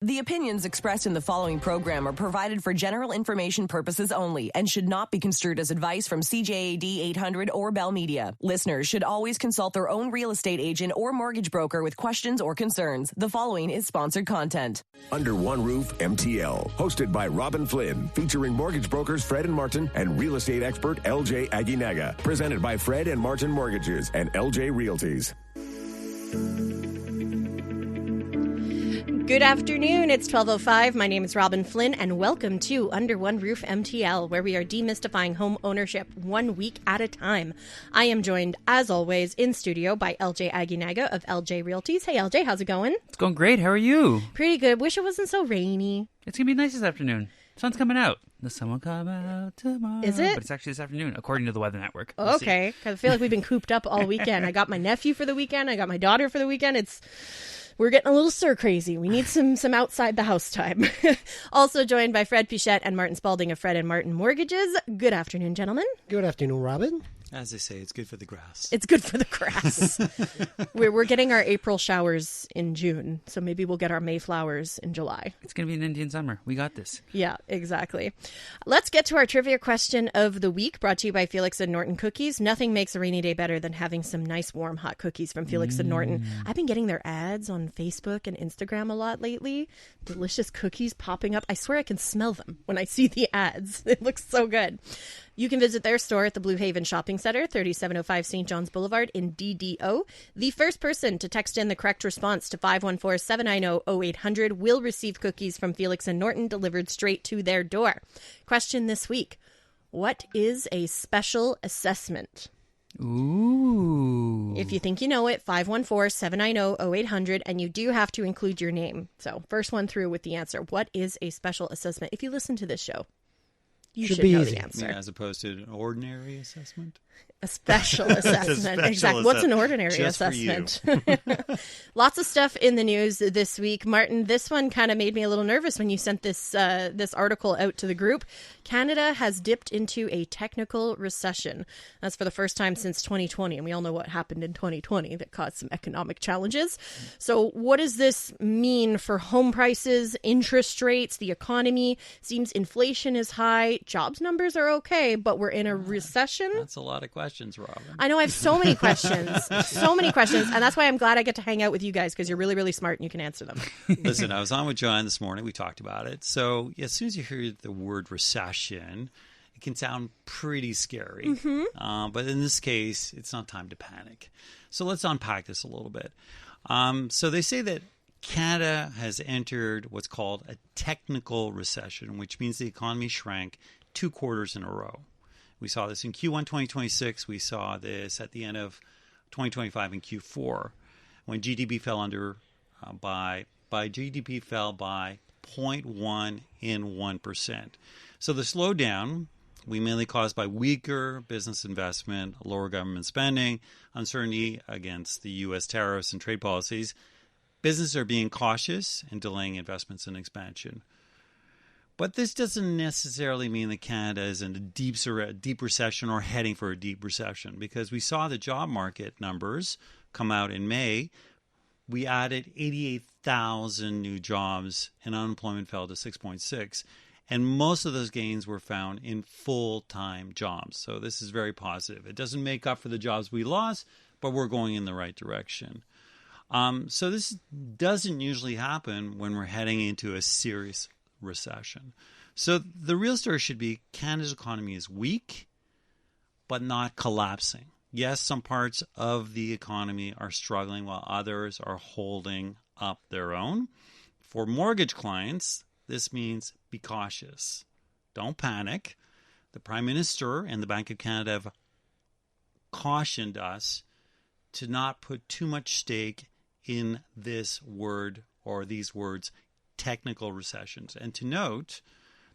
The opinions expressed in the following program are provided for general information purposes only and should not be construed as advice from CJAD 800 or Bell Media. Listeners should always consult their own real estate agent or mortgage broker with questions or concerns. The following is sponsored content. Under One Roof MTL, hosted by Robin Flynn, featuring mortgage brokers Fred and Martin and real estate expert LJ Aguinaga. Presented by Fred and Martin Mortgages and LJ Realties. Good afternoon. It's 12:05. My name is Robin Flynn, and welcome to Under One Roof MTL, where we are demystifying home ownership 1 week at a time. I am joined, as always, in studio by LJ Aguinaga of LJ Realties. Hey, LJ, how's it going? It's going great. How are you? Pretty good. Wish it wasn't so rainy. It's going to be nice this afternoon. Sun's coming out. The sun will come out tomorrow. Is it? But it's actually this afternoon, according to the Weather Network. Okay. I feel like we've been cooped up all weekend. I got my nephew for the weekend. I got my daughter for the weekend. We're getting a little stir crazy. We need some outside the house time. Also joined by Fred Pichette and Martin Spalding of Fred and Martin Mortgages. Good afternoon, gentlemen. Good afternoon, Robin. As they say, it's good for the grass. It's good for the grass. We're getting our April showers in June, so maybe we'll get our May flowers in July. It's going to be an Indian summer. We got this. Yeah, exactly. Let's get to our trivia question of the week, brought to you by Felix and Norton Cookies. Nothing makes a rainy day better than having some nice, warm, hot cookies from Felix and Norton. I've been getting their ads on Facebook and Instagram a lot lately. Delicious cookies popping up. I swear I can smell them when I see the ads. It looks so good. You can visit their store at the Blue Haven Shopping Center, 3705 St. John's Boulevard in DDO. The first person to text in the correct response to 514-790-0800 will receive cookies from Felix and Norton delivered straight to their door. Question this week: what is a special assessment? Ooh. If you think you know it, 514-790-0800, and you do have to include your name. So first one through with the answer. What is a special assessment? If you listen to this show, you should know the answer. As opposed to an ordinary assessment? A special assessment. Exactly. What's an ordinary just assessment? Lots of stuff in the news this week. Martin, this one kind of made me a little nervous when you sent this article out to the group. Canada has dipped into a technical recession. That's for the first time since 2020. And we all know what happened in 2020 that caused some economic challenges. So what does this mean for home prices, interest rates, the economy? Seems inflation is high. Jobs numbers are okay, but we're in a recession. That's a lot of questions, Robin. I know I have so many questions, and that's why I'm glad I get to hang out with you guys, because you're really, really smart and you can answer them. Listen, I was on with John this morning. We talked about it. So as soon as you hear the word recession, it can sound pretty scary. Mm-hmm. But in this case, it's not time to panic. So let's unpack this a little bit. So they say that Canada has entered what's called a technical recession, which means the economy shrank 2 quarters in a row. We saw this in Q1 2026. We saw this at the end of 2025 in Q4, when GDP fell by 0.1 in 1%. So the slowdown, we mainly caused by weaker business investment, lower government spending, uncertainty against the U.S. tariffs and trade policies. Businesses are being cautious and delaying investments and expansion. But this doesn't necessarily mean that Canada is in a deep recession or heading for a deep recession, because we saw the job market numbers come out in May. We added 88,000 new jobs and unemployment fell to 6.6. And most of those gains were found in full-time jobs. So this is very positive. It doesn't make up for the jobs we lost, but we're going in the right direction. So this doesn't usually happen when we're heading into a serious recession. So the real story should be Canada's economy is weak, but not collapsing. Yes, some parts of the economy are struggling while others are holding up their own. For mortgage clients, this means be cautious. Don't panic. The Prime Minister and the Bank of Canada have cautioned us to not put too much stake in this word or these words, technical recessions. And to note,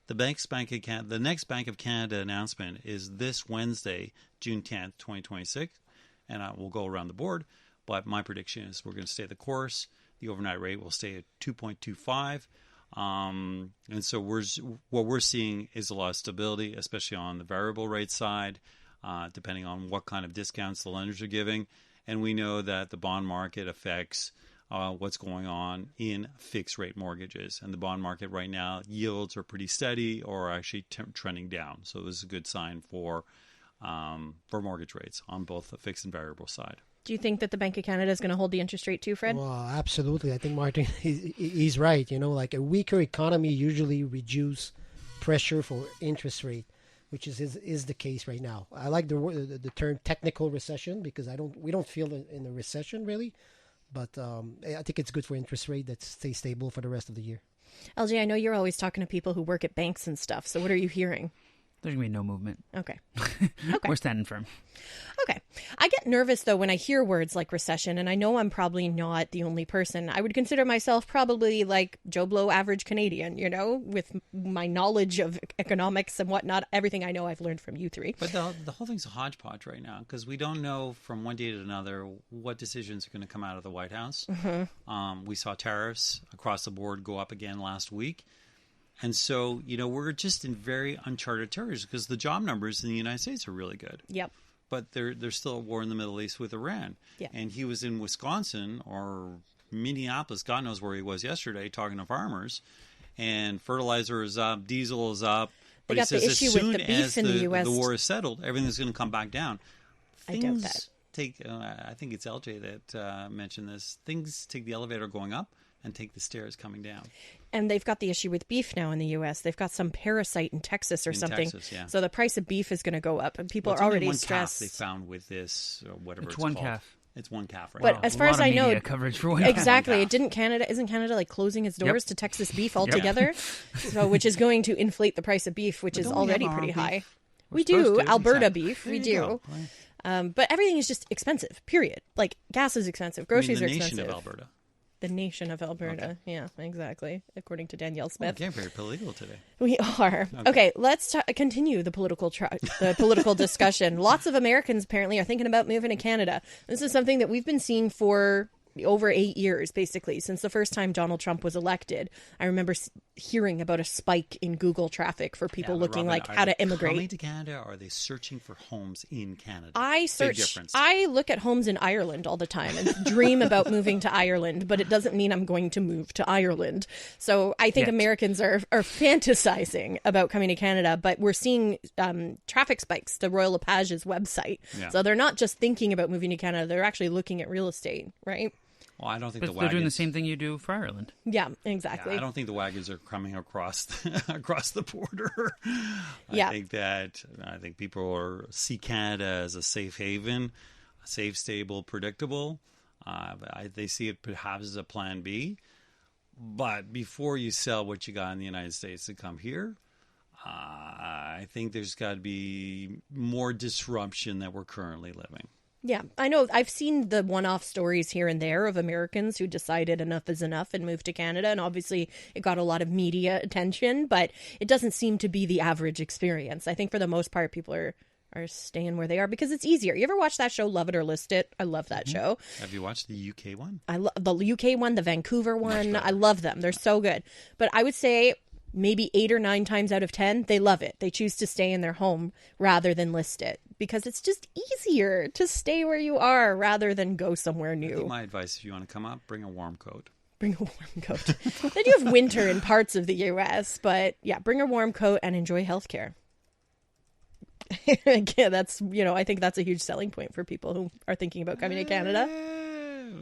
the next Bank of Canada announcement is this Wednesday, June 10th, 2026. And we'll go around the board. But my prediction is we're going to stay the course. The overnight rate will stay at 2.25. And so what we're seeing is a lot of stability, especially on the variable rate side, depending on what kind of discounts the lenders are giving. And we know that the bond market affects what's going on in fixed rate mortgages. And the bond market right now, yields are pretty steady or actually trending down. So this is a good sign for mortgage rates on both the fixed and variable side. Do you think that the Bank of Canada is going to hold the interest rate too, Fred? Well, absolutely. I think Martin, he's right. Like a weaker economy usually reduce pressure for interest rate, which is the case right now. I like the term technical recession because we don't feel in a recession really, but I think it's good for interest rate that stays stable for the rest of the year. LJ, I know you're always talking to people who work at banks and stuff. So what are you hearing? There's going to be no movement. Okay. We're standing firm. Okay. I get nervous, though, when I hear words like recession, and I know I'm probably not the only person. I would consider myself probably like Joe Blow average Canadian, with my knowledge of economics and whatnot. Everything I know I've learned from you three. But the whole thing's a hodgepodge right now because we don't know from one day to another what decisions are going to come out of the White House. Mm-hmm. We saw tariffs across the board go up again last week. And so, we're just in very uncharted territories because the job numbers in the United States are really good. Yep. But there's still a war in the Middle East with Iran. Yeah. And he was in Wisconsin or Minneapolis, God knows where he was yesterday, talking to farmers. And fertilizer is up, diesel is up. But they got he says the issue as with soon the beef as in the U.S. the war is settled, everything's going to come back down. I doubt that. I think it's LJ that mentioned this. Things take the elevator going up and take the stairs coming down. And they've got the issue with beef now in the U.S. They've got some parasite in Texas or something. Texas, yeah. So the price of beef is going to go up, and people It's are only already one stressed. calf they found with this, or whatever it's one called. calf. It's one calf right But now. as far as I know, coverage for one exactly, calf. isn't Canada like closing its doors to Texas beef altogether? So, which is going to inflate the price of beef, which But is don't we have already our own pretty beef? high. We're We supposed do to. Alberta Exactly. beef, There we you do. go. Right. But everything is just expensive. Period. Like gas is expensive, groceries the are nation expensive. of Alberta. The nation of Alberta. Yeah, exactly. According to Danielle We're Smith. getting very political today. We are. Okay, let's continue the political discussion. Lots of Americans apparently are thinking about moving to Canada. This is something that we've been seeing for over 8 years, basically, since the first time Donald Trump was elected. I remember hearing about a spike in Google traffic for people looking Robin, like how to immigrate. Coming to Canada, or are they searching for homes in Canada? Big difference. I look at homes in Ireland all the time and dream about moving to Ireland, but it doesn't mean I'm going to move to Ireland. So I think Americans are fantasizing about coming to Canada, but we're seeing traffic spikes to Royal LePage's website. Yeah. So they're not just thinking about moving to Canada, they're actually looking at real estate, right? Well, I don't think But the they're doing the wagons. same thing you do for Ireland. Yeah, exactly. I don't think the wagons are coming across the border. Yeah. I think people see Canada as a safe haven, safe, stable, predictable. They see it perhaps as a plan B. But before you sell what you got in the United States to come here, I think there's got to be more disruption than we're currently living. Yeah, I know. I've seen the one-off stories here and there of Americans who decided enough is enough and moved to Canada. And obviously it got a lot of media attention, but it doesn't seem to be the average experience. I think for the most part, people are staying where they are because it's easier. You ever watch that show, Love It or List It? I love that show. Have you watched the UK one? I love the UK one, the Vancouver one. I love them. They're so good. But I would say maybe 8 or 9 times out of 10, they love it. They choose to stay in their home rather than list it because it's just easier to stay where you are rather than go somewhere I new. think my advice, if you want to come up, bring a warm coat. Bring a warm coat. They do have winter in parts of the U.S., but yeah, bring a warm coat and enjoy healthcare. Again, I think that's a huge selling point for people who are thinking about coming to Canada.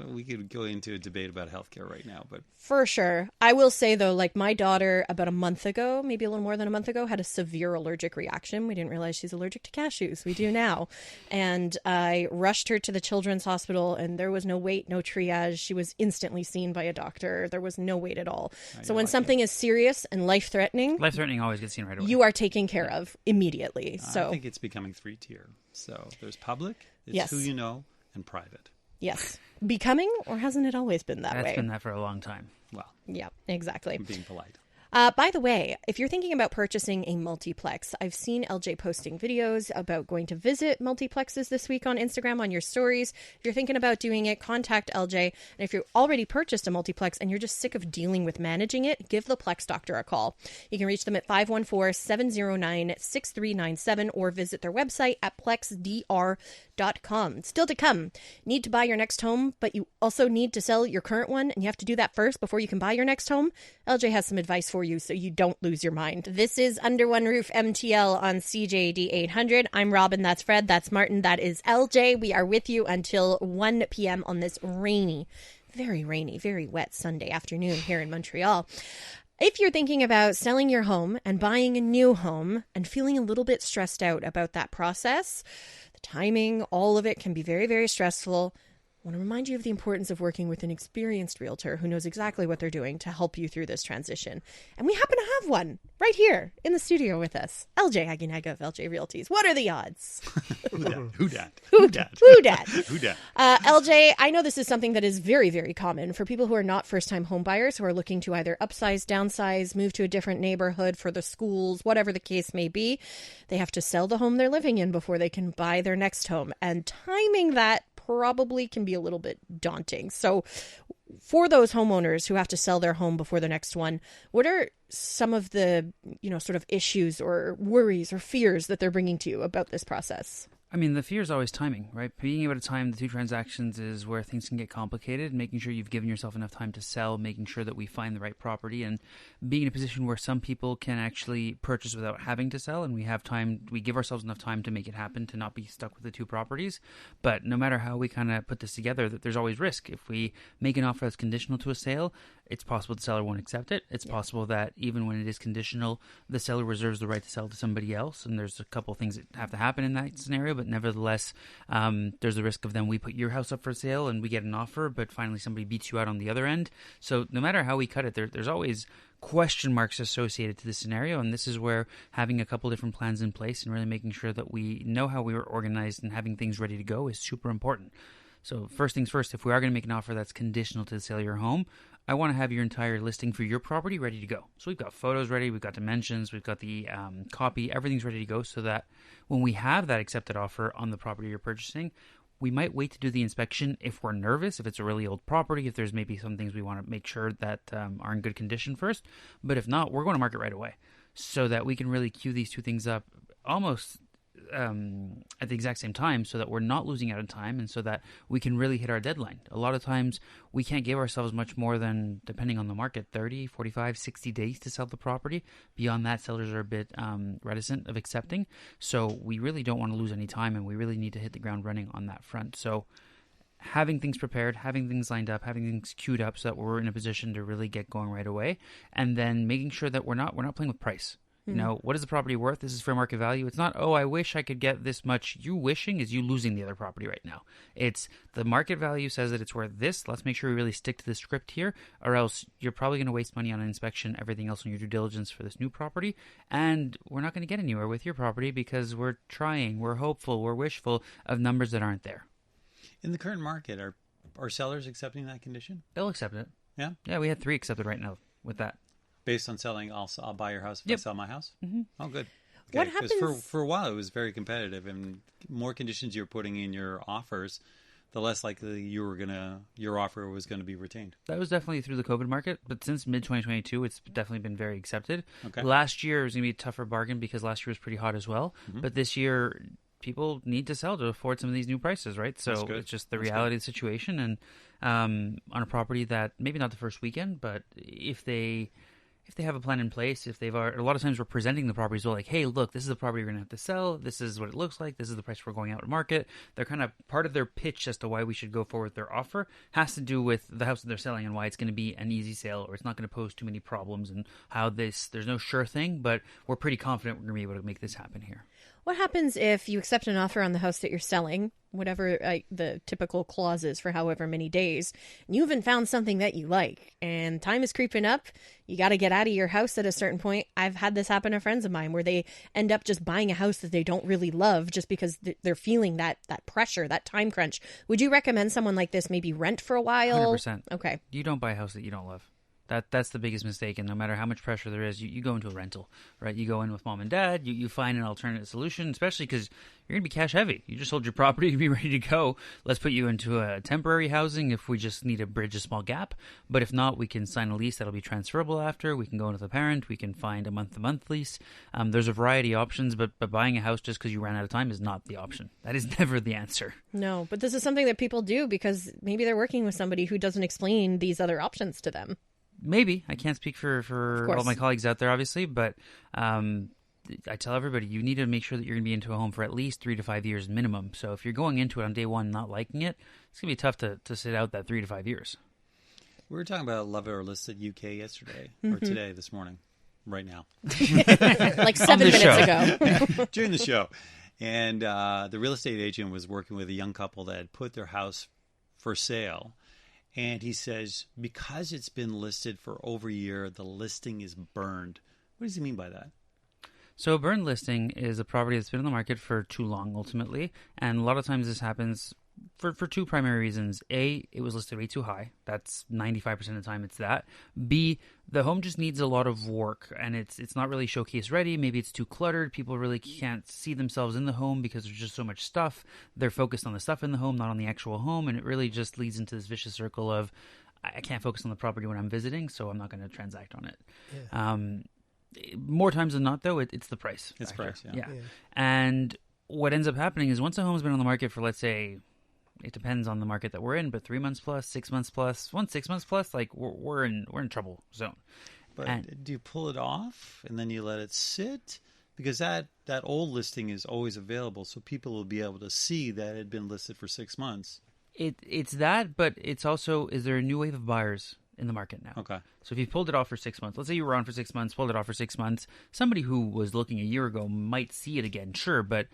We could go into a debate about healthcare right now, but For sure. I will say, though, like my daughter about a month ago, maybe a little more than a month ago, had a severe allergic reaction. We didn't realize she's allergic to cashews. We do now. And I rushed her to the children's hospital, and there was no wait, no triage. She was instantly seen by a doctor. There was no wait at all. So when something is serious and life-threatening, Life-threatening always gets seen right away. you are taken care of immediately. So I think it's becoming 3-tier. So there's public, it's Yes. who you know, and private. yes. Becoming, or hasn't it always been that That's way? been that for a long time. Well, Yeah, exactly. I'm being polite. By the way, if you're thinking about purchasing a multiplex, I've seen LJ posting videos about going to visit multiplexes this week on Instagram on your stories. If you're thinking about doing it, contact LJ. And if you've already purchased a multiplex and you're just sick of dealing with managing it, give the Plex Doctor a call. You can reach them at 514-709-6397 or visit their website at plexdr.ca. homeowners.com. Still to come. Need to buy your next home, but you also need to sell your current one, and you have to do that first before you can buy your next home? LJ has some advice for you so you don't lose your mind. This is Under One Roof MTL on CJAD 800. I'm Robin, that's Fred, that's Martin, that is LJ. We are with you until 1 p.m. on this rainy, very wet Sunday afternoon here in Montreal. If you're thinking about selling your home and buying a new home and feeling a little bit stressed out about that process, the timing, all of it can be very stressful. I want to remind you of the importance of working with an experienced realtor who knows exactly what they're doing to help you through this transition. And we happen to have one right here in the studio with us, LJ Aguinaga of LJ Realties. What are the odds? Who dat? LJ, I know this is something that is very common for people who are not first-time home buyers who are looking to either upsize, downsize, move to a different neighborhood for the schools, whatever the case may be. They have to sell the home they're living in before they can buy their next home. And timing that probably can be a little bit daunting. So for those homeowners who have to sell their home before the next one, what are some of the, sort of issues or worries or fears that they're bringing to you about this process? I mean, the fear is always timing, right? Being able to time the two transactions is where things can get complicated. Making sure you've given yourself enough time to sell, making sure that we find the right property, and being in a position where some people can actually purchase without having to sell, and we have time, we give ourselves enough time to make it happen, to not be stuck with the two properties. But no matter how we kind of put this together, there's always risk. If we make an offer that's conditional to a sale, it's possible the seller won't accept it. It's possible that even when it is conditional, the seller reserves the right to sell to somebody else, and there's a couple of things that have to happen in that scenario. But nevertheless, there's the risk of then we put your house up for sale and we get an offer, but finally somebody beats you out on the other end. So no matter how we cut it, there's always question marks associated to this scenario, and this is where having a couple different plans in place and really making sure that we know how we were organized and having things ready to go is super important. So first things first, if we are going to make an offer that's conditional to the sale of your home, I want to have your entire listing for your property ready to go. So we've got photos ready, we've got dimensions, we've got the copy, everything's ready to go so that when we have that accepted offer on the property you're purchasing, we might wait to do the inspection if we're nervous, if it's a really old property, if there's maybe some things we want to make sure that are in good condition first. But if not, we're going to market right away so that we can really queue these two things up almost at the exact same time so that we're not losing out of time and so that we can really hit our deadline. A lot of times we can't give ourselves much more than, depending on the market, 30, 45, 60 days to sell the property. Beyond that, sellers are a bit reticent of accepting. So we really don't want to lose any time and we really need to hit the ground running on that front. So having things prepared, having things lined up, having things queued up so that we're in a position to really get going right away, and then making sure that we're not playing with price. What is the property worth? This is fair market value. It's not, oh, I wish I could get this much. You wishing is you losing the other property right now. It's the market value says that it's worth this. Let's make sure we really stick to the script here, or else you're probably going to waste money on an inspection, everything else on your due diligence for this new property, and we're not going to get anywhere with your property because we're trying, we're hopeful, we're wishful of numbers that aren't there. In the current market, are sellers accepting that condition? They'll accept it. Yeah? Yeah, we had 3 accepted right now with that. Based on selling, I'll buy your house if I sell my house? Mm-hmm. Oh, good. Okay. What happens? For a while, it was very competitive, and more conditions you're putting in your offers, the less likely your offer was going to be retained. That was definitely through the COVID market, but since mid-2022, it's definitely been very accepted. Okay. Last year was going to be a tougher bargain because last year was pretty hot as well, but this year people need to sell to afford some of these new prices, right? So it's just the reality of the situation, and on a property that maybe not the first weekend, but if they have a plan in place, if they've a lot of times we're presenting the property as well, like, hey, look, this is the property you're going to have to sell. This is what it looks like. This is the price we're going out to market. They're kind of part of their pitch as to why we should go forward with their offer has to do with the house that they're selling and why it's going to be an easy sale or it's not going to pose too many problems and how there's no sure thing, but we're pretty confident we're going to be able to make this happen here. What happens if you accept an offer on the house that you're selling, whatever the typical clause is for however many days, and you haven't found something that you like, and time is creeping up, you got to get out of your house at a certain point. I've had this happen to friends of mine where they end up just buying a house that they don't really love just because they're feeling that pressure, that time crunch. Would you recommend someone like this maybe rent for a while? 100%. Okay. You don't buy a house that you don't love. That's the biggest mistake. And no matter how much pressure there is, you go into a rental, right? You go in with mom and dad. You find an alternate solution, especially because you're going to be cash heavy. You just sold your property to be ready to go. Let's put you into a temporary housing if we just need to bridge a small gap. But if not, we can sign a lease that'll be transferable after. We can go into the parent. We can find a month-to-month lease. There's a variety of options, but buying a house just because you ran out of time is not the option. That is never the answer. No, but this is something that people do because maybe they're working with somebody who doesn't explain these other options to them. Maybe. I can't speak for all my colleagues out there, obviously, but I tell everybody you need to make sure that you're going to be into a home for at least 3 to 5 years minimum. So if you're going into it on day one not liking it, it's going to be tough to sit out that 3 to 5 years. We were talking about Love It or List It UK yesterday, or today, this morning, right now. Like 7 minutes ago. During the show. And the real estate agent was working with a young couple that had put their house for sale. And he says, because it's been listed for over a year, the listing is burned. What does he mean by that? So a burned listing is a property that's been on the market for too long, ultimately. And a lot of times this happens for two primary reasons. A, it was listed way too high. That's 95% of the time it's that. B, the home just needs a lot of work and it's not really showcase ready. Maybe it's too cluttered. People really can't see themselves in the home because there's just so much stuff. They're focused on the stuff in the home, not on the actual home. And it really just leads into this vicious circle of, I can't focus on the property when I'm visiting, so I'm not going to transact on it. Yeah. More times than not, though, it's the price. It's factor. price, yeah. And what ends up happening is once a home's been on the market for, let's say, it depends on the market that we're in, but 3 months plus, 6 months plus, 6 months plus, like we're in trouble zone. But do you pull it off and then you let it sit? Because that old listing is always available, so people will be able to see that it had been listed for 6 months. It's that, but it's also, is there a new wave of buyers in the market now? Okay. So if you pulled it off for 6 months, let's say you were on for 6 months, pulled it off for 6 months, somebody who was looking a year ago might see it again, sure, but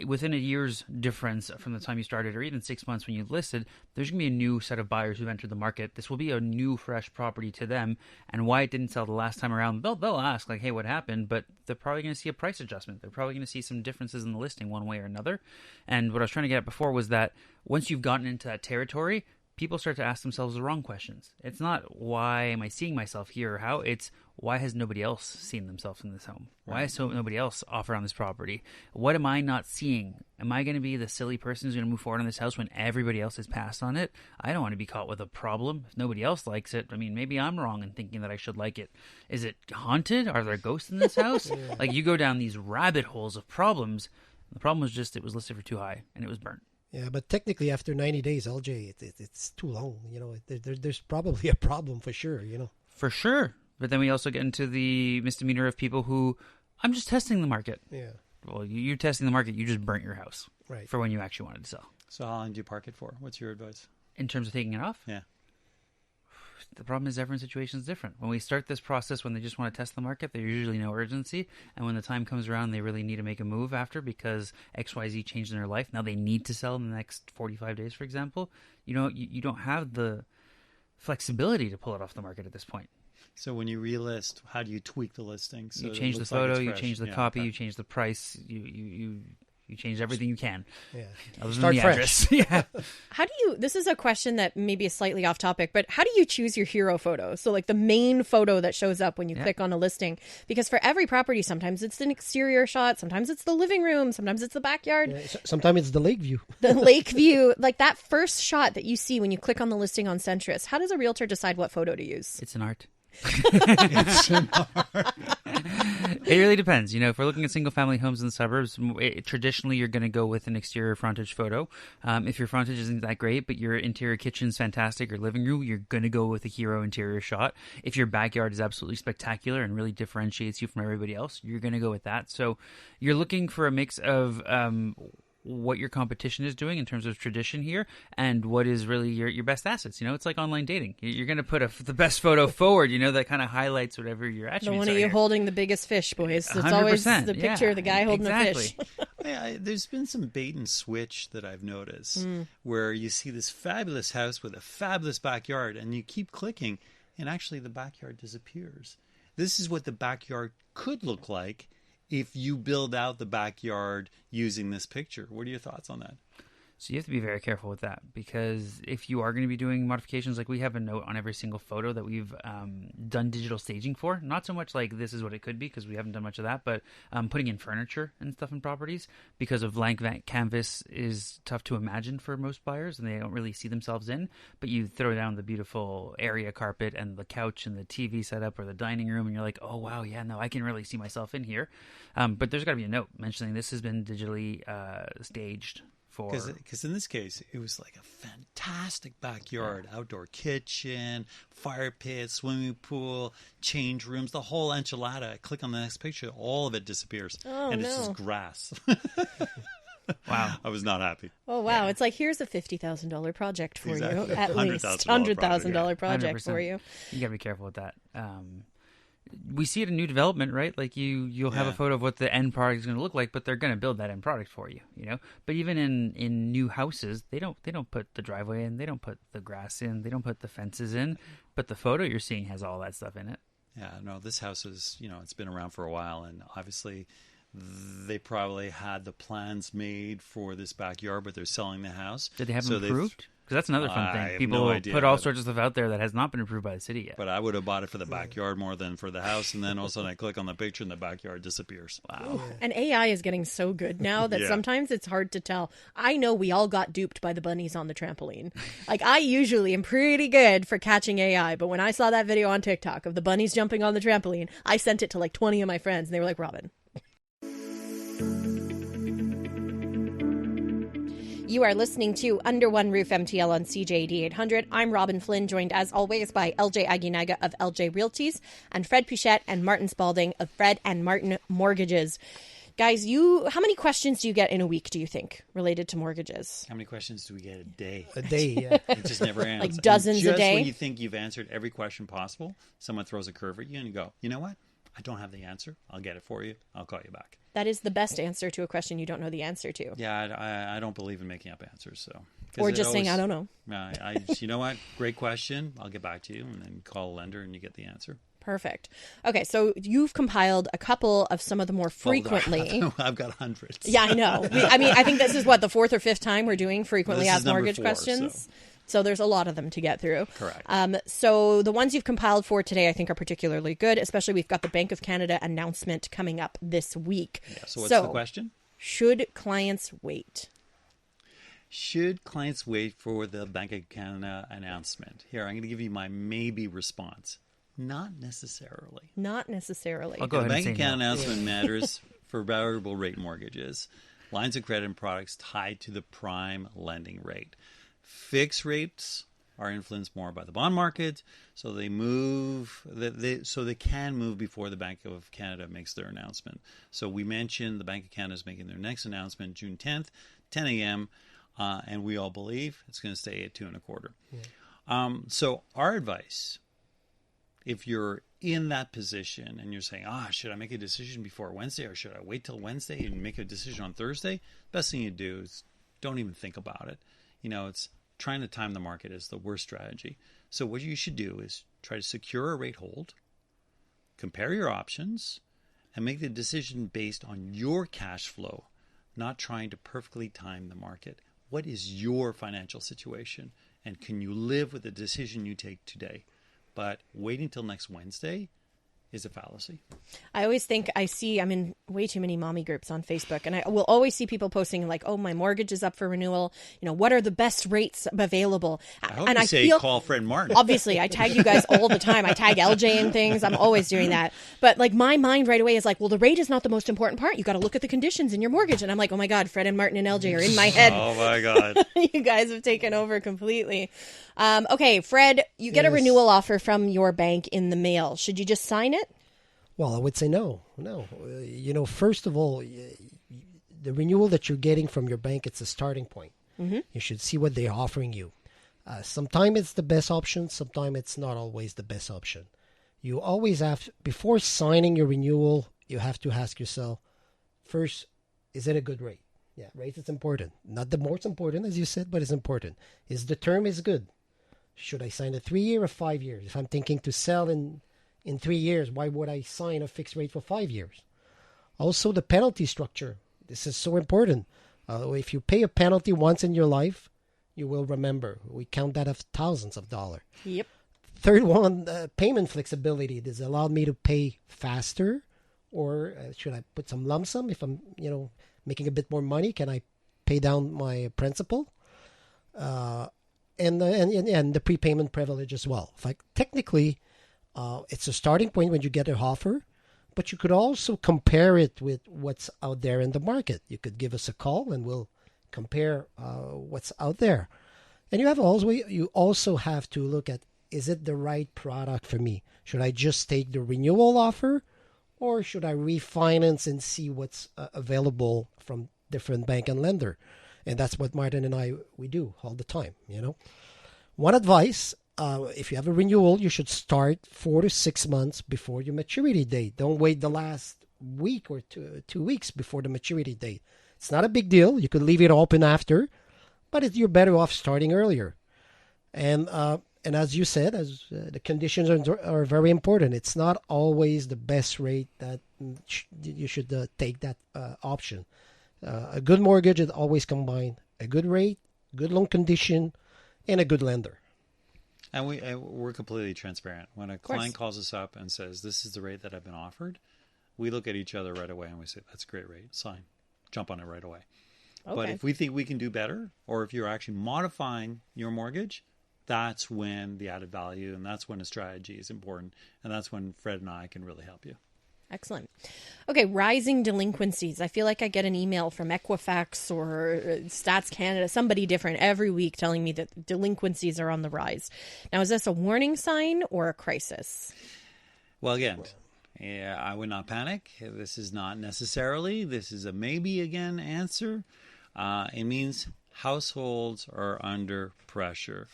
within a year's difference from the time you started, or even 6 months when you listed, there's going to be a new set of buyers who've entered the market. This will be a new, fresh property to them, and why it didn't sell the last time around, they'll ask, like, hey, what happened? But they're probably going to see a price adjustment. They're probably going to see some differences in the listing one way or another. And what I was trying to get at before was that once you've gotten into that territory, people start to ask themselves the wrong questions. It's not, why am I seeing myself here or how? It's, why has nobody else seen themselves in this home? Why has nobody else offered on this property? What am I not seeing? Am I going to be the silly person who's going to move forward on this house when everybody else has passed on it? I don't want to be caught with a problem. If nobody else likes it, I mean, maybe I'm wrong in thinking that I should like it. Is it haunted? Are there ghosts in this house? Like, you go down these rabbit holes of problems. The problem was just it was listed for too high and it was burnt. Yeah, but technically after 90 days, LJ, it's too long. You know, there's probably a problem for sure, you know. For sure. But then we also get into the misdemeanor of people who, I'm just testing the market. Yeah. Well, you're testing the market. You just burnt your house. Right. For when you actually wanted to sell. So how long do you park it for? What's your advice? In terms of taking it off? Yeah. The problem is everyone's situation is different. When we start this process, when they just want to test the market, there's usually no urgency. And when the time comes around, they really need to make a move after because XYZ changed in their life. Now they need to sell in the next 45 days, for example. You know, you don't have the flexibility to pull it off the market at this point. So when you relist, how do you tweak the listing? So you change the photo, you change the copy, you change the price, you change everything you can. Yeah. Other than Start the fresh. address. Yeah. How do you, this is a question that maybe is slightly off topic, but how do you choose your hero photo? So like the main photo that shows up when you click on a listing, because for every property, sometimes it's an exterior shot, sometimes it's the living room, sometimes it's the backyard. Yeah, sometimes it's the lake view. The lake view, like that first shot that you see when you click on the listing on Centris, how does a realtor decide what photo to use? It's an art. It really depends. You know, if we're looking at single family homes in the suburbs, traditionally you're going to go with an exterior frontage photo. If your frontage isn't that great, but your interior kitchen's fantastic, your living room, you're going to go with a hero interior shot. If your backyard is absolutely spectacular and really differentiates you from everybody else, you're going to go with that. So you're looking for a mix of what your competition is doing in terms of tradition here and what is really your best assets. You know, it's like online dating. You're going to put the best photo forward, you know, that kind of highlights whatever your attributes are. The one of you holding the biggest fish, boys. It's 100%, always the picture of the guy holding the fish. There's been some bait and switch that I've noticed where you see this fabulous house with a fabulous backyard and you keep clicking and actually the backyard disappears. This is what the backyard could look like if you build out the backyard using this picture. What are your thoughts on that? So you have to be very careful with that, because if you are going to be doing modifications, like we have a note on every single photo that we've done digital staging for. Not so much like this is what it could be, because we haven't done much of that, but putting in furniture and stuff in properties, because of blank canvas is tough to imagine for most buyers, and they don't really see themselves in. But you throw down the beautiful area carpet and the couch and the TV setup or the dining room, and you're like, oh wow, yeah, no, I can really see myself in here. But there's got to be a note mentioning this has been digitally staged. Because in this case, it was like a fantastic backyard, outdoor kitchen, fire pit, swimming pool, change rooms, the whole enchilada. I click on the next picture, all of it disappears. And it's just grass. Wow. I was not happy. Oh, wow. Yeah. It's like, here's a $50,000 project for exactly. you. At least $100,000 project for you. You got to be careful with that. We see it in new development, right? Like you'll have a photo of what the end product is going to look like, but they're going to build that end product for you, you know. But even in new houses, they don't put the driveway in, they don't put the grass in, they don't put the fences in, but the photo you're seeing has all that stuff in it. Yeah, no, this house is, it's been around for a while, and obviously they probably had the plans made for this backyard, but they're selling the house. Did they have them approved? Because that's another fun thing. People put all sorts of stuff out there that has not been approved by the city yet. But I would have bought it for the backyard more than for the house, and then all of a sudden I click on the picture and the backyard disappears. Wow. And AI is getting so good now that sometimes it's hard to tell. I know we all got duped by the bunnies on the trampoline. Like, I usually am pretty good for catching AI, but when I saw that video on TikTok of the bunnies jumping on the trampoline, I sent it to like 20 of my friends, and they were like, Robin. You are listening to Under One Roof MTL on CJAD 800. I'm Robin Flynn, joined as always by LJ Aguinaga of LJ Realties and Fred Pichette and Martin Spalding of Fred and Martin Mortgages. Guys, how many questions do you get in a week, do you think, related to mortgages? How many questions do we get a day? A day, yeah. It just never ends. Like dozens a day? Just when you think you've answered every question possible, someone throws a curve at you and you go, you know what? I don't have the answer. I'll get it for you. I'll call you back. That is the best answer to a question you don't know the answer to. Yeah, I don't believe in making up answers. So, or just saying, I don't know. You know what? Great question. I'll get back to you, and then call a lender and you get the answer. Perfect. Okay, so you've compiled a couple of some of the more frequently. I've got hundreds. Yeah, I know. I think this is the fourth or fifth time we're doing frequently asked mortgage 4, questions. So there's a lot of them to get through. Correct. So the ones you've compiled for today, I think, are particularly good. Especially, we've got the Bank of Canada announcement coming up this week. Yeah, so what's the question? Should clients wait? Should clients wait for the Bank of Canada announcement? Here, I'm going to give you my maybe response. Not necessarily. Not necessarily. I'll go ahead the Bank and of say Canada no. announcement matters for variable rate mortgages, lines of credit and products tied to the prime lending rate. Fixed rates are influenced more by the bond market, so they move. They can move before the Bank of Canada makes their announcement. So we mentioned the Bank of Canada is making their next announcement June 10th, 10 a.m., and we all believe it's going to stay at 2.25. Yeah. So our advice, if you're in that position and you're saying, should I make a decision before Wednesday, or should I wait till Wednesday and make a decision on Thursday? Best thing you do is don't even think about it. It's trying to time the market is the worst strategy. So what you should do is try to secure a rate hold, compare your options, and make the decision based on your cash flow, not trying to perfectly time the market. What is your financial situation? And can you live with the decision you take today? But waiting till next Wednesday is a fallacy. I always think I'm in way too many mommy groups on Facebook, and I will always see people posting like, oh, my mortgage is up for renewal. What are the best rates available? I hope you say call Fred Martin. Obviously, I tag you guys all the time. I tag LJ and things. I'm always doing that. But my mind right away is like, well, the rate is not the most important part. You got to look at the conditions in your mortgage. And I'm like, oh my God, Fred and Martin and LJ are in my head. Oh my God. You guys have taken over completely. Okay, Fred, you get a renewal offer from your bank in the mail. Should you just sign it? Well, I would say no. First of all, the renewal that you're getting from your bank, it's a starting point. Mm-hmm. You should see what they're offering you. Sometimes it's the best option. Sometimes it's not always the best option. You always have, before signing your renewal, you have to ask yourself, first, is it a good rate? Yeah, rate is important. Not the most important, as you said, but it's important. Is the term is good? Should I sign a 3-year or 5 years? If I'm thinking to sell in 3 years, why would I sign a fixed rate for 5 years? Also, the penalty structure. This is so important. If you pay a penalty once in your life, you will remember. We count that as thousands of dollars. Yep. Third one, payment flexibility. Does it allow me to pay faster, or should I put some lump sum if I'm, making a bit more money? Can I pay down my principal? And the prepayment privilege as well. Technically, it's a starting point when you get an offer, but you could also compare it with what's out there in the market. You could give us a call and we'll compare what's out there. And you also have to look at, is it the right product for me? Should I just take the renewal offer, or should I refinance and see what's available from different bank and lender? And that's what Martin and we do all the time, One advice, if you have a renewal, you should start 4 to 6 months before your maturity date. Don't wait the last week or 2 weeks before the maturity date. It's not a big deal. You could leave it open after, but you're better off starting earlier. And as you said, the conditions are very important. It's not always the best rate that you should take that option. A good mortgage is always combined a good rate, good loan condition, and a good lender. And we're completely transparent. When a client calls us up and says, this is the rate that I've been offered, we look at each other right away and we say, that's a great rate. Sign. Jump on it right away. Okay. But if we think we can do better, or if you're actually modifying your mortgage, that's when the added value, and that's when a strategy is important. And that's when Fred and I can really help you. Excellent. Okay, rising delinquencies. I feel like I get an email from Equifax or Stats Canada, somebody different every week telling me that delinquencies are on the rise. Now, is this a warning sign or a crisis? Well, again, I would not panic. This is not necessarily. This is a maybe again answer. It means households are under pressure,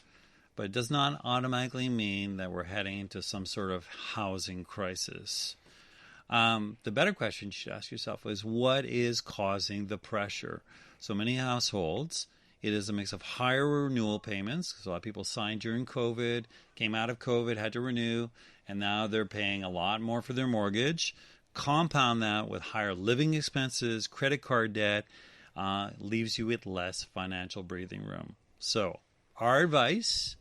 but it does not automatically mean that we're heading into some sort of housing crisis. The better question you should ask yourself is, what is causing the pressure? So many households, it is a mix of higher renewal payments, because a lot of people signed during COVID, came out of COVID, had to renew, and now they're paying a lot more for their mortgage. Compound that with higher living expenses, credit card debt, leaves you with less financial breathing room. So our advice,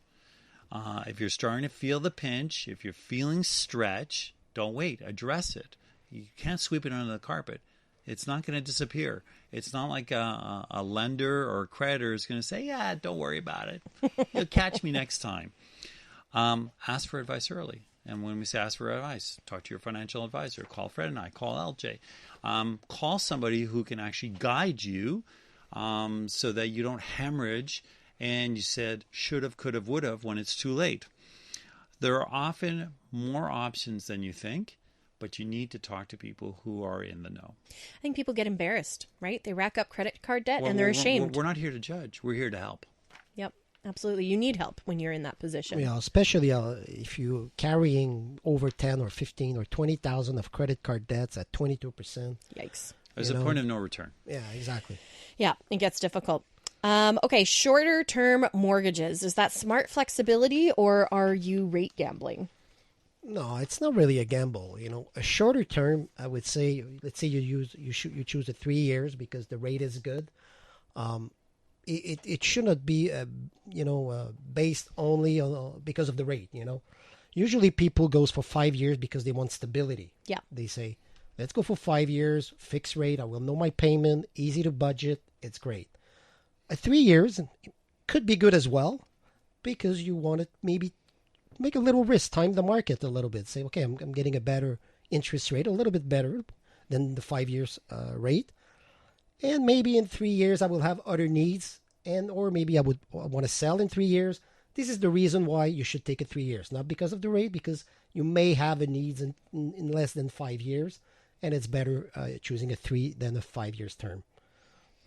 if you're starting to feel the pinch, if you're feeling stretch, don't wait, address it. You can't sweep it under the carpet. It's not going to disappear. It's not like a lender or a creditor is going to say, yeah, don't worry about it. You'll catch me next time. Ask for advice early. And when we say ask for advice, talk to your financial advisor. Call Fred and I. Call LJ. Call somebody who can actually guide you so that you don't hemorrhage and you said should have, could have, would have when it's too late. There are often more options than you think, but you need to talk to people who are in the know. I think people get embarrassed, right? They rack up credit card debt and they're ashamed. We're not here to judge. We're here to help. Yep, absolutely. You need help when you're in that position. Yeah, especially if you're carrying over 10 or 15 or 20,000 of credit card debts at 22%. Yikes. There's a point of no return. Yeah, exactly. Yeah, it gets difficult. Okay, shorter term mortgages. Is that smart flexibility or are you rate gambling? No, it's not really a gamble. A shorter term, I would say, let's say you choose a 3 years because the rate is good. It should not be based only on because of the rate. Usually people goes for 5 years because they want stability. Yeah, they say, let's go for 5 years, fixed rate. I will know my payment, easy to budget. It's great. 3 years could be good as well because you want to maybe make a little risk, time the market a little bit. Say, okay, I'm getting a better interest rate, a little bit better than the 5 years rate. And maybe in 3 years I will have other needs or maybe I want to sell in 3 years. This is the reason why you should take it 3 years, not because of the rate, because you may have a needs in less than 5 years, and it's better choosing a 3 than a 5 years term.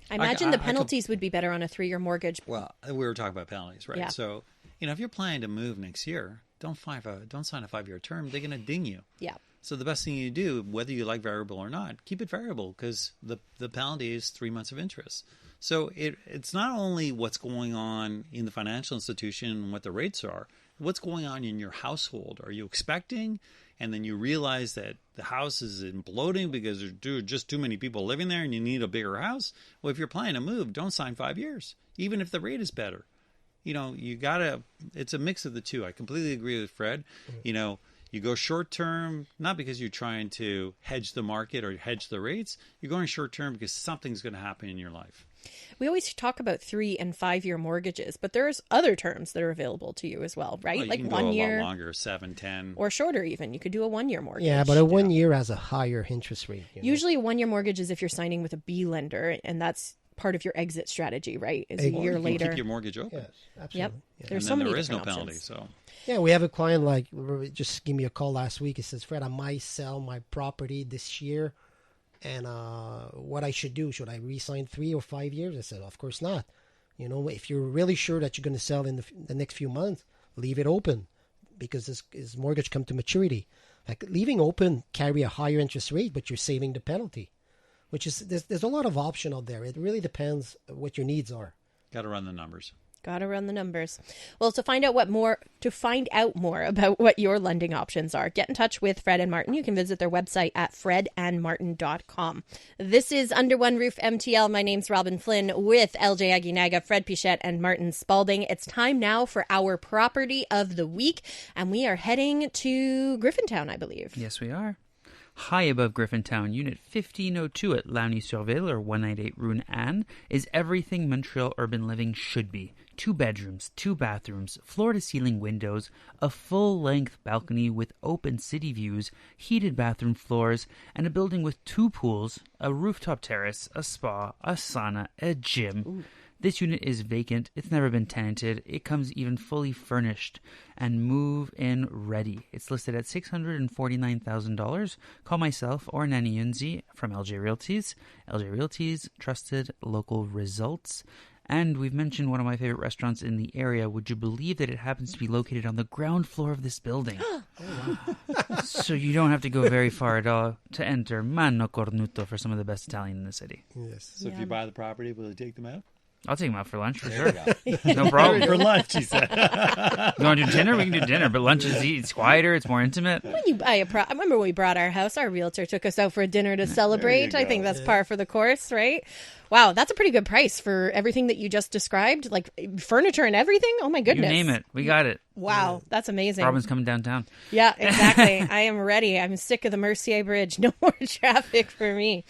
I imagine the penalties would be better on a 3-year mortgage. Well, we were talking about penalties, right? Yeah. So, if you're planning to move next year, don't sign a 5-year term. They're going to ding you. Yeah. So the best thing you do, whether you like variable or not, keep it variable because the penalty is 3 months of interest. So it's not only what's going on in the financial institution and what the rates are. what's going on in your household. Are you expecting? And then you realize that the house is imploding because there's just too many people living there and you need a bigger house. Well, if you're planning to move, don't sign 5 years, even if the rate is better. It's a mix of the two. I completely agree with Fred. You go short term, not because you're trying to hedge the market or hedge the rates. You're going short term because something's going to happen in your life. We always talk about 3 and 5 year mortgages, but there's other terms that are available to you as well, right? Well, like you can 1 go year, a lot longer, 7, 10, or shorter even. You could do a 1 year mortgage. Yeah, but a 1 year has a higher interest rate. Usually a 1 year mortgage is if you're signing with a B lender, and that's part of your exit strategy, right? Is a year you later. keep your mortgage open. Yes, absolutely. Yep. Yeah. There's And so then many there is no different penalty. options. So Yeah, we have a client just give me a call last week. He says, Fred, I might sell my property this year. And what I should do, should I re-sign 3 or 5 years? I said, of course not. If you're really sure that you're going to sell in the next few months, leave it open because his mortgage come to maturity. Like leaving open carry a higher interest rate, but you're saving the penalty, which is there's a lot of option out there. It really depends what your needs are. got to run the numbers. Got to run the numbers. Well, to find out more about what your lending options are, get in touch with Fred and Martin. You can visit their website at fredandmartin.com. This is Under One Roof MTL. My name's Robin Flynn with LJ Aguinaga, Fred Pichette, and Martin Spalding. It's time now for our property of the week, and we are heading to Griffintown, I believe. Yes, we are. High above Griffintown, Unit 1502 at Launay-sur-Ville, or 198 Rue Anne, is everything Montreal urban living should be. 2 bedrooms, 2 bathrooms, floor-to-ceiling windows, a full-length balcony with open city views, heated bathroom floors, and a building with 2 pools, a rooftop terrace, a spa, a sauna, a gym. Ooh. This unit is vacant. It's never been tenanted. It comes even fully furnished and move-in ready. It's listed at $649,000. Call myself or Nani Yunzi from LJ Realties. LJ Realties, trusted local results. And we've mentioned one of my favorite restaurants in the area. Would you believe that it happens to be located on the ground floor of this building? So you don't have to go very far at all to enter Manno Cornuto for some of the best Italian in the city. Yes. So if you buy the property, will you take them out? I'll take them out for lunch for sure. No problem. For lunch, he said. You want to do dinner? We can do dinner, but lunch it's quieter, it's more intimate. When you buy I remember when we brought our house, our realtor took us out for a dinner to celebrate. I think that's par for the course, right? Wow, that's a pretty good price for everything that you just described, like furniture and everything. Oh my goodness. You name it. We got it. Wow, that's amazing. Robin's coming downtown. Yeah, exactly. I am ready. I'm sick of the Mercier Bridge. No more traffic for me.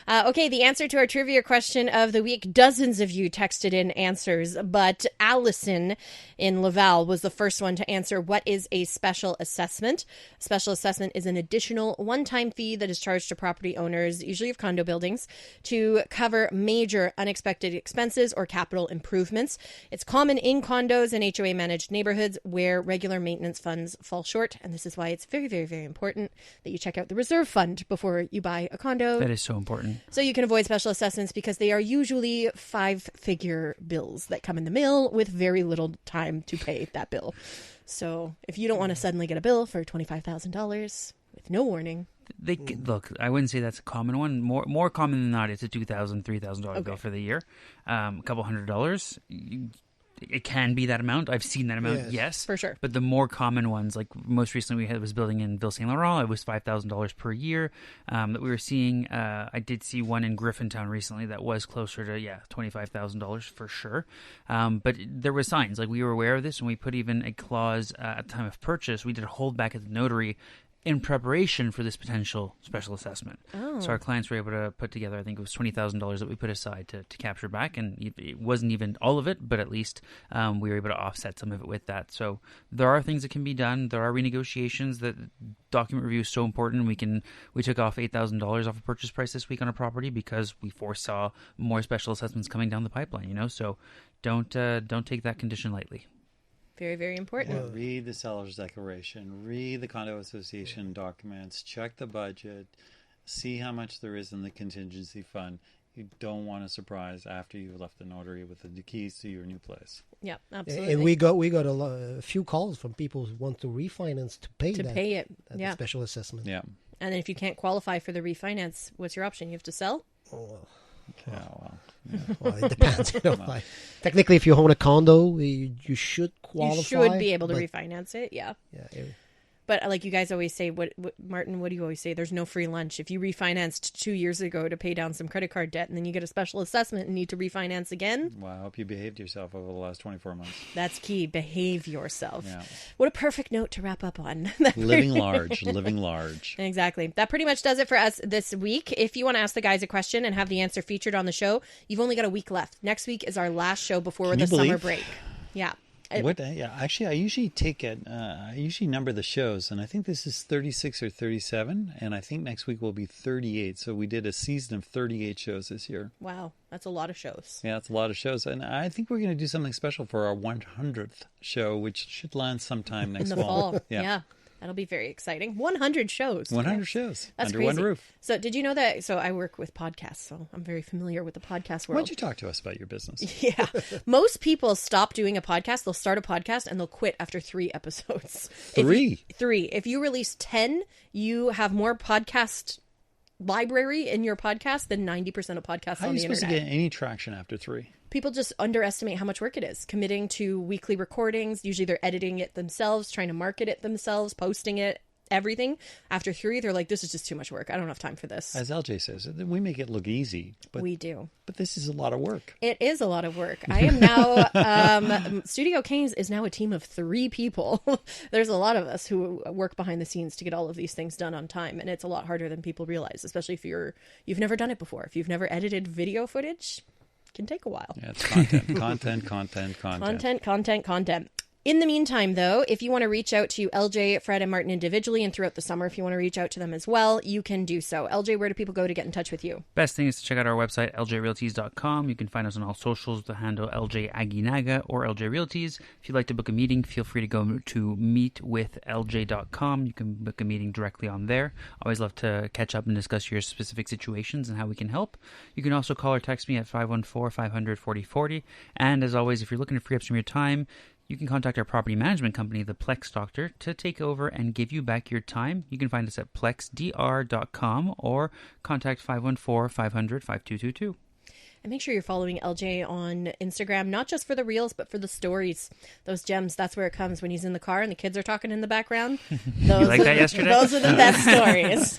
Okay, the answer to our trivia question of the week. Dozens of you texted in answers, but Allison in Laval was the first one to answer. What is a special assessment? Special assessment is an additional one-time fee that is charged to property owners, usually of condo buildings, to cover major unexpected expenses or capital improvements. It's common in condos and HOA-managed neighborhoods where regular maintenance funds fall short, and this is why it's very, very, very important that you check out the reserve fund before you buy a condo. That is so important. So you can avoid special assessments because they are usually 5-figure bills that come in the mail with very little time to pay that bill. So if you don't want to suddenly get a bill for $25,000 with no warning. Look, I wouldn't say that's a common one. More common than not, it's a $2,000, $3,000 bill for the year. A couple $100. It can be that amount. I've seen that amount, yes. For sure. But the more common ones, like most recently we was building in Ville Saint Laurent, it was $5,000 per year that we were seeing. I did see one in Griffintown recently that was closer to, $25,000 for sure. But there were signs. Like we were aware of this and we put even a clause at the time of purchase. We did a holdback at the notary in preparation for this potential special assessment. So our clients were able to put together, I think it was $20,000 that we put aside to capture back, and it wasn't even all of it, but at least we were able to offset some of it with that. So there are things that can be done. There are renegotiations. That document review is so important. We took off $8,000 off a purchase price this week on a property because we foresaw more special assessments coming down the pipeline. So don't take that condition lightly. Very, very important. Yeah, read the seller's declaration, read the condo association documents, check the budget, see how much there is in the contingency fund. You don't want a surprise after you've left the notary with the keys to your new place. Yeah, absolutely. And we got a few calls from people who want to refinance to pay that special assessment. Yeah. And then if you can't qualify for the refinance, what's your option? You have to sell? Well, it depends. Like, technically, if you own a condo, you should qualify. You should be able to refinance it. Yeah. Yeah. But like you guys always say, Martin, what do you always say? There's no free lunch. If you refinanced 2 years ago to pay down some credit card debt and then you get a special assessment and need to refinance again. Well, I hope you behaved yourself over the last 24 months. That's key. Behave yourself. Yeah. What a perfect note to wrap up on. Living large. Exactly. That pretty much does it for us this week. If you want to ask the guys a question and have the answer featured on the show, you've only got a week left. Next week is our last show before the summer break. Yeah. Actually, I usually take it. I usually number the shows, and I think this is 36 or 37, and I think next week will be 38. So we did a season of 38 shows this year. Wow, that's a lot of shows. Yeah, it's a lot of shows, and I think we're going to do something special for our 100th show, which should land sometime next in the fall. Yeah. That'll be very exciting. 100 shows. 100 shows. That's Under crazy. One Roof. So did you know that? So I work with podcasts, so I'm very familiar with the podcast world. Why don't you talk to us about your business? Yeah. Most people stop doing a podcast. They'll start a podcast and they'll quit after 3 episodes. Three? If you release 10, you have more podcast library in your podcast than 90% of podcasts How on the internet. are you supposed to get any traction after 3? People just underestimate how much work it is. Committing to weekly recordings. Usually they're editing it themselves, trying to market it themselves, posting it, everything. After 3, they're like, this is just too much work. I don't have time for this. As LJ says, we make it look easy. But we do. But this is a lot of work. It is a lot of work. I am now, Studio Canes is now a team of 3 people. There's a lot of us who work behind the scenes to get all of these things done on time. And it's a lot harder than people realize, especially if you've never done it before. If you've never edited video footage, it can take a while. Yeah, it's content. Content. In the meantime, though, if you want to reach out to LJ, Fred, and Martin individually, and throughout the summer, if you want to reach out to them as well, you can do so. LJ, where do people go to get in touch with you? Best thing is to check out our website, ljrealties.com. You can find us on all socials with the handle LJ Aguinaga or LJ Realties. If you'd like to book a meeting, feel free to go to meetwithlj.com. You can book a meeting directly on there. Always love to catch up and discuss your specific situations and how we can help. You can also call or text me at 514-500-4040. And as always, if you're looking to free up some of your time, you can contact our property management company, the Plex Doctor, to take over and give you back your time. You can find us at plexdr.com or contact 514-500-5222. And make sure you're following LJ on Instagram, not just for the reels, but for the stories. Those gems, that's where it comes when he's in the car and the kids are talking in the background. Those you like that yesterday? Those are the best stories.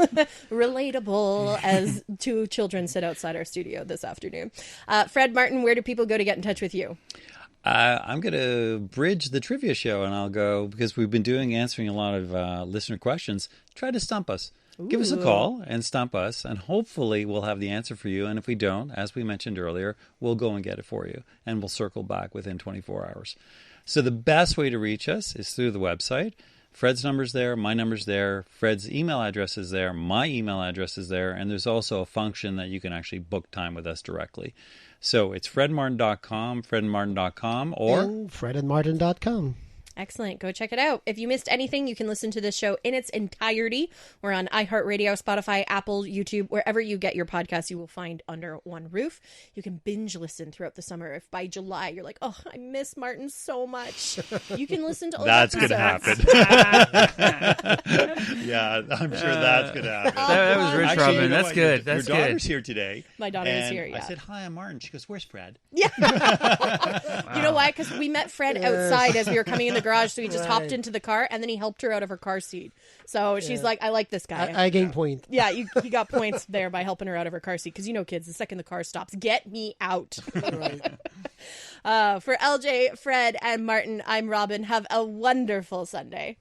Relatable as 2 children sit outside our studio this afternoon. Fred, Martin, where do people go to get in touch with you? I'm going to bridge the trivia show, and I'll go, because we've been answering a lot of listener questions, try to stump us. Ooh. Give us a call and stump us, and hopefully we'll have the answer for you. And if we don't, as we mentioned earlier, we'll go and get it for you, and we'll circle back within 24 hours. So the best way to reach us is through the website. Fred's number's there, my number's there, Fred's email address is there, my email address is there, and there's also a function that you can actually book time with us directly. So it's fredmartin.com, fredmartin.com, or fredandmartin.com. Excellent. Go check it out. If you missed anything, you can listen to this show in its entirety. We're on iHeartRadio, Spotify, Apple, YouTube, wherever you get your podcasts, you will find Under One Roof. You can binge listen throughout the summer. If by July you're like, oh, I miss Martin so much, you can listen to all That's going to happen. Yeah, I'm sure that's going to happen. That was rich, Actually, Robin. you know That's what? good. That's Your daughter's good. here today. My daughter is and here, yeah. I said, hi, I'm Martin. She goes, where's Fred? Yeah. You know why? Because we met Fred outside as we were coming in the garage, so he just hopped into the car, and then he helped her out of her car seat. So she's like, I like this guy. I gained point. Yeah, he got points there by helping her out of her car seat. Because kids, the second the car stops, get me out. Right. For LJ, Fred, and Martin, I'm Robin. Have a wonderful Sunday.